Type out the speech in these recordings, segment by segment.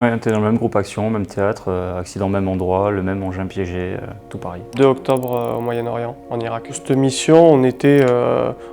Ouais, t'es dans le même groupe action, même théâtre, accident au même endroit, le même engin piégé, tout pareil. 2 octobre au Moyen-Orient, en Irak. Cette mission, on était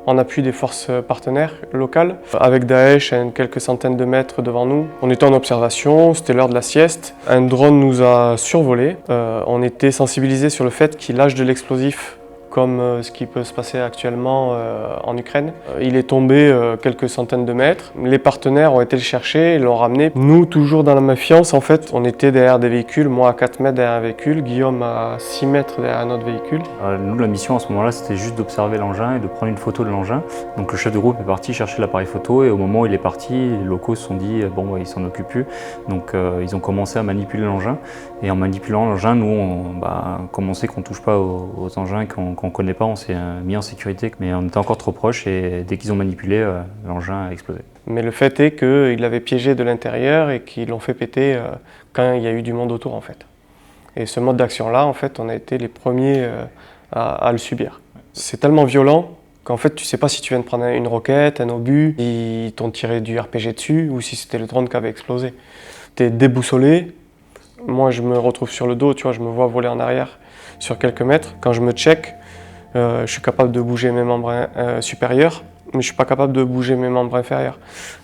en appui des forces partenaires locales, avec Daesh à quelques centaines de mètres devant nous. On était en observation, c'était l'heure de la sieste. Un drone nous a survolé. On était sensibilisés sur le fait qu'il lâche de l'explosif, comme ce qui peut se passer actuellement en Ukraine. Il est tombé quelques centaines de mètres. Les partenaires ont été le chercher et l'ont ramené. Nous, toujours dans la méfiance, en fait, on était derrière des véhicules, moi à 4 mètres derrière un véhicule, Guillaume à 6 mètres derrière un autre véhicule. Nous, la mission à ce moment-là, c'était juste d'observer l'engin et de prendre une photo de l'engin. Donc le chef de groupe est parti chercher l'appareil photo et au moment où il est parti, les locaux se sont dit bon, bah, il s'en occupe plus. Donc ils ont commencé à manipuler l'engin. Et en manipulant l'engin, nous, comme on sait qu'on ne touche pas aux engins qu'on ne connaît pas, on s'est mis en sécurité. Mais on était encore trop proche et dès qu'ils ont manipulé, l'engin a explosé. Mais le fait est qu'il avait piégé de l'intérieur et qu'ils l'ont fait péter quand il y a eu du monde autour, en fait. Et ce mode d'action-là, en fait, on a été les premiers à le subir. C'est tellement violent qu'en fait, tu sais pas si tu viens de prendre une roquette, un obus, ils t'ont tiré du RPG dessus ou si c'était le drone qui avait explosé. T'es déboussolé. Moi, je me retrouve sur le dos, tu vois, je me vois voler en arrière sur quelques mètres. Quand je me check, je suis capable de bouger mes membres supérieurs, mais je suis pas capable de bouger mes membres inférieurs.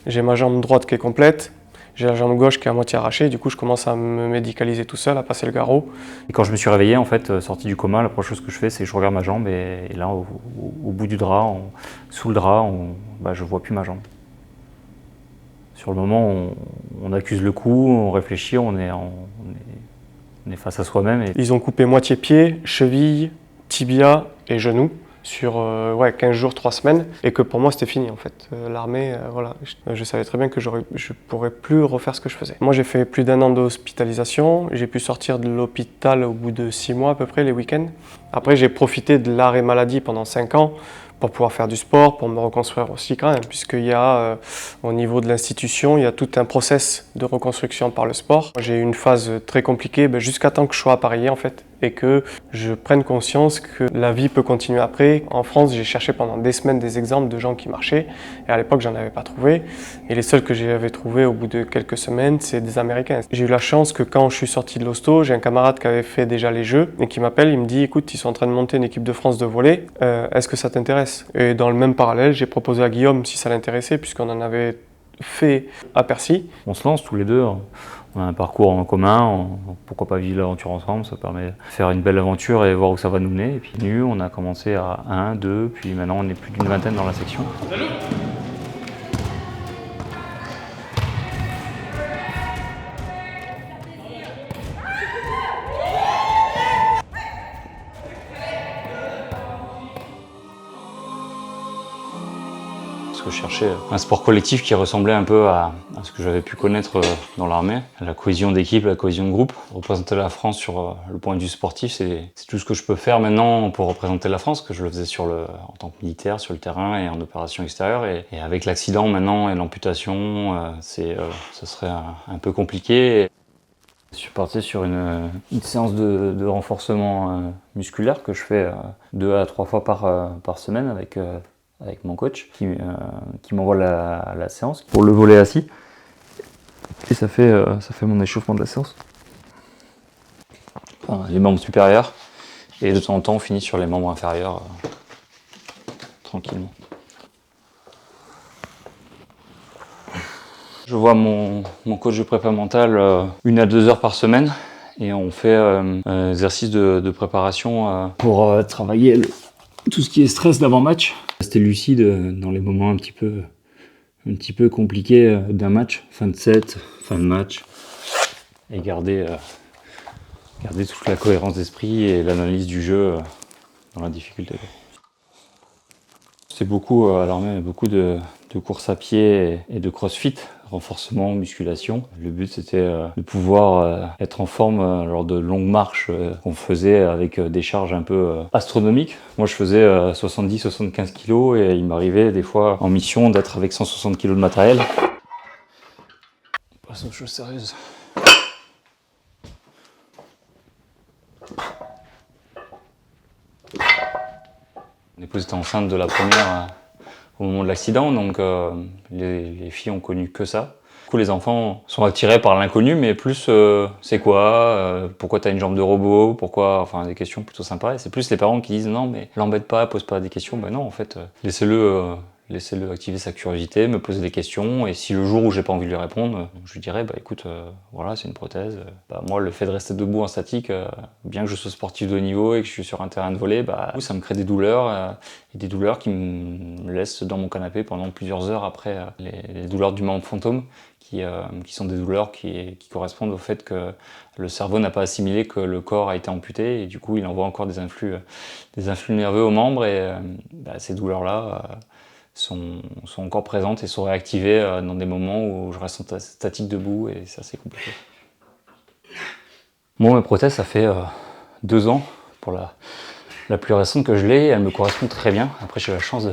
J'ai ma jambe droite qui est complète, j'ai la jambe gauche qui est à moitié arrachée, du coup je commence à me médicaliser tout seul, à passer le garrot. Et quand je me suis réveillé, en fait, sorti du coma, la première chose que je fais, c'est que je regarde ma jambe et là, au bout du drap, sous le drap, je vois plus ma jambe. Sur le moment, on accuse le coup, on réfléchit, on est face à soi-même. Ils ont coupé moitié pied, cheville, tibia et genou sur 15 jours, 3 semaines, et que pour moi c'était fini en fait. L'armée, voilà, je savais très bien que je pourrais plus refaire ce que je faisais. Moi j'ai fait plus d'1 an d'hospitalisation, j'ai pu sortir de l'hôpital au bout de 6 mois à peu près, les week-ends. Après j'ai profité de l'arrêt maladie pendant 5 ans pour pouvoir faire du sport, pour me reconstruire aussi quand même, puisqu'il y a, au niveau de l'institution, il y a tout un process de reconstruction par le sport. J'ai eu une phase très compliquée, jusqu'à temps que je sois appareillé en fait, et que je prenne conscience que la vie peut continuer après. En France, j'ai cherché pendant des semaines des exemples de gens qui marchaient, et à l'époque, j'en avais pas trouvé. Et les seuls que j'avais trouvés au bout de quelques semaines, c'est des Américains. J'ai eu la chance que quand je suis sorti de l'hosto, j'ai un camarade qui avait fait déjà les Jeux, et qui m'appelle, il me dit, écoute, ils sont en train de monter une équipe de France de volley, est-ce que ça t'intéresse ? Et dans le même parallèle, j'ai proposé à Guillaume si ça l'intéressait, puisqu'on en avait fait à Percy. On se lance tous les deux, on a un parcours en commun, pourquoi pas vivre l'aventure ensemble, ça permet de faire une belle aventure et voir où ça va nous mener. Et puis nous, on a commencé à 1, 2, puis maintenant on est plus d'une vingtaine dans la section. Salut. Je cherchais un sport collectif qui ressemblait un peu à ce que j'avais pu connaître dans l'armée. La cohésion d'équipe, la cohésion de groupe. Représenter la France sur le point de vue sportif, c'est tout ce que je peux faire maintenant pour représenter la France, que je le faisais en tant que militaire, sur le terrain et en opération extérieure. Et avec l'accident maintenant et l'amputation, ce serait un peu compliqué. Je suis parti sur une séance de renforcement musculaire que je fais 2 à 3 fois par semaine avec mon coach qui m'envoie la séance pour le volet assis. Et ça fait mon échauffement de la séance. Enfin, les membres supérieurs. Et de temps en temps, on finit sur les membres inférieurs tranquillement. Je vois mon coach de prépa mentale 1 à 2 heures par semaine. Et on fait un exercice de préparation pour travailler tout ce qui est stress d'avant-match. Rester lucide dans les moments un petit peu compliqués d'un match, fin de set, fin de match, et garder toute la cohérence d'esprit et l'analyse du jeu dans la difficulté. C'est beaucoup à l'armée, beaucoup de course à pied et de crossfit, renforcement, musculation. Le but c'était de pouvoir être en forme lors de longues marches qu'on faisait avec des charges un peu astronomiques. Moi je faisais 70-75 kg et il m'arrivait des fois en mission d'être avec 160 kg de matériel. On passe aux choses sérieuses. L'épouse était enceinte de la première au moment de l'accident, donc les filles ont connu que ça. Du coup, les enfants sont attirés par l'inconnu, mais plus c'est quoi, pourquoi t'as une jambe de robot, pourquoi, enfin des questions plutôt sympas. Et c'est plus les parents qui disent non, mais l'embête pas, pose pas des questions. Ben non, en fait, laissez-le activer sa curiosité, me poser des questions. Et si le jour où j'ai pas envie de lui répondre, je lui dirais bah écoute, voilà, c'est une prothèse. Bah, moi, le fait de rester debout en statique, bien que je sois sportif de haut niveau et que je suis sur un terrain de volley, bah ça me crée des douleurs et des douleurs qui me laissent dans mon canapé pendant plusieurs heures après les douleurs du membre fantôme, qui sont des douleurs qui correspondent au fait que le cerveau n'a pas assimilé que le corps a été amputé et du coup il envoie encore des influx nerveux aux membres et ces douleurs-là sont encore présentes et sont réactivées dans des moments où je reste statique debout et c'est assez compliqué. Moi, mes prothèses, ça fait 2 ans pour la plus récente que je l'ai, elle me correspond très bien. Après, j'ai la chance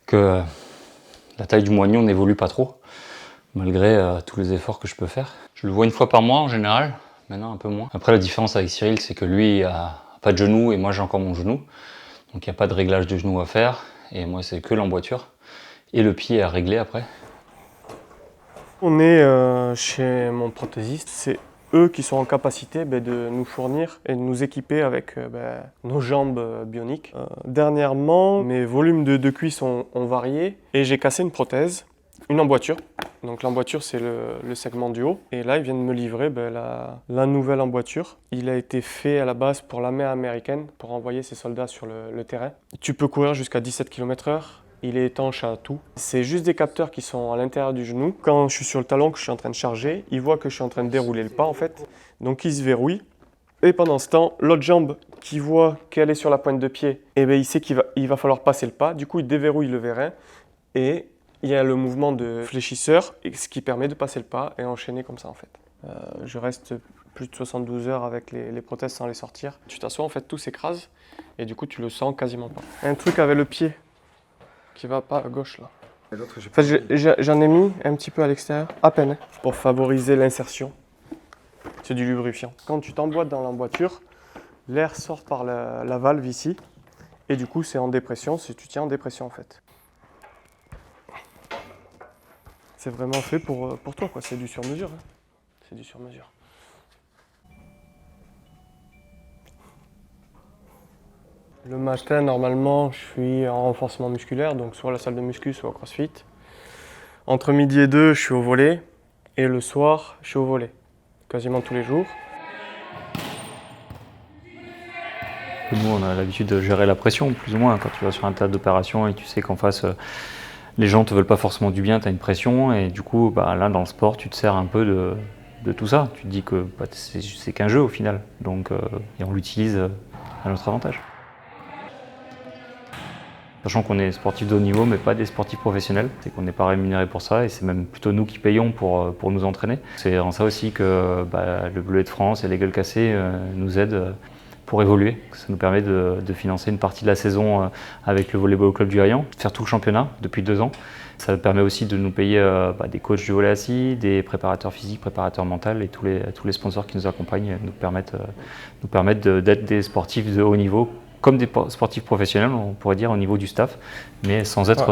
que la taille du moignon n'évolue pas trop, malgré tous les efforts que je peux faire. Je le vois une fois par mois en général, maintenant un peu moins. Après, la différence avec Cyril, c'est que lui a pas de genou et moi j'ai encore mon genou. Donc il n'y a pas de réglage de genou à faire. Et moi, c'est que l'emboîture et le pied à régler après. On est chez mon prothésiste. C'est eux qui sont en capacité de nous fournir et de nous équiper avec nos jambes bioniques. Dernièrement, mes volumes de cuisses ont varié et j'ai cassé une prothèse, une emboîture. Donc l'emboîture, c'est le segment du haut. Et là, ils viennent me livrer la nouvelle emboîture. Il a été fait à la base pour l'armée américaine, pour envoyer ses soldats sur le terrain. Tu peux courir jusqu'à 17 km/h. Il est étanche à tout. C'est juste des capteurs qui sont à l'intérieur du genou. Quand je suis sur le talon, que je suis en train de charger, il voit que je suis en train de dérouler le pas en fait. Donc il se verrouille. Et pendant ce temps, l'autre jambe qui voit qu'elle est sur la pointe de pied, il sait qu'il va falloir passer le pas. Du coup, il déverrouille le vérin et il y a le mouvement de fléchisseur, ce qui permet de passer le pas et enchaîner comme ça en fait. Je reste plus de 72 heures avec les prothèses sans les sortir. Tu t'assois en fait, tout s'écrase et du coup tu le sens quasiment pas. Un truc avec le pied qui va pas à gauche là. En fait, j'en ai mis un petit peu à l'extérieur, à peine, pour favoriser l'insertion. C'est du lubrifiant. Quand tu t'emboîtes dans l'emboîture, l'air sort par la valve ici et du coup c'est en dépression, tu tiens en dépression en fait. C'est vraiment fait pour toi, quoi. C'est du sur-mesure. Hein. C'est du sur-mesure. Le matin, normalement, je suis en renforcement musculaire, donc soit à la salle de muscu, soit au CrossFit. Entre midi et 2, je suis au volley. Et le soir, je suis au volley. Quasiment tous les jours. Nous, on a l'habitude de gérer la pression, plus ou moins. Quand tu vas sur un théâtre d'opération et tu sais qu'en face, les gens te veulent pas forcément du bien, tu as une pression. Et du coup, là, dans le sport, tu te sers un peu de tout ça. Tu te dis que c'est qu'un jeu au final. Donc, et on l'utilise à notre avantage. Sachant qu'on est sportif de haut niveau, mais pas des sportifs professionnels, c'est qu'on n'est pas rémunéré pour ça et c'est même plutôt nous qui payons pour nous entraîner. C'est en ça aussi que le Bleuet de France et les Gueules Cassées nous aident pour évoluer. Ça nous permet de financer une partie de la saison avec le Volleyball Club du Hayan, de faire tout le championnat depuis 2 ans. Ça permet aussi de nous payer des coachs du volley assis, des préparateurs physiques, préparateurs mentaux et tous les sponsors qui nous accompagnent nous permettent d'être des sportifs de haut niveau, comme des sportifs professionnels, on pourrait dire, au niveau du staff, mais sans être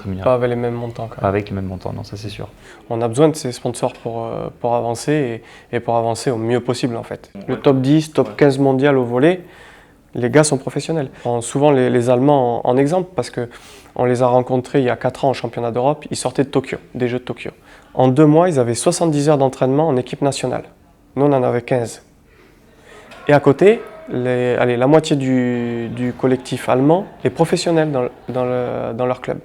rémunérés. Pas avec les mêmes montants. Pas avec les mêmes montants, non, ça c'est sûr. On a besoin de ces sponsors pour avancer et pour avancer au mieux possible en fait. Le top 10, top 15 mondial au volley, les gars sont professionnels. On prend souvent les Allemands en exemple parce qu'on les a rencontrés il y a 4 ans au championnat d'Europe, ils sortaient de Tokyo, des Jeux de Tokyo. En 2 mois, ils avaient 70 heures d'entraînement en équipe nationale. Nous, on en avait 15. Et à côté, la moitié du collectif allemand est professionnel dans leur club.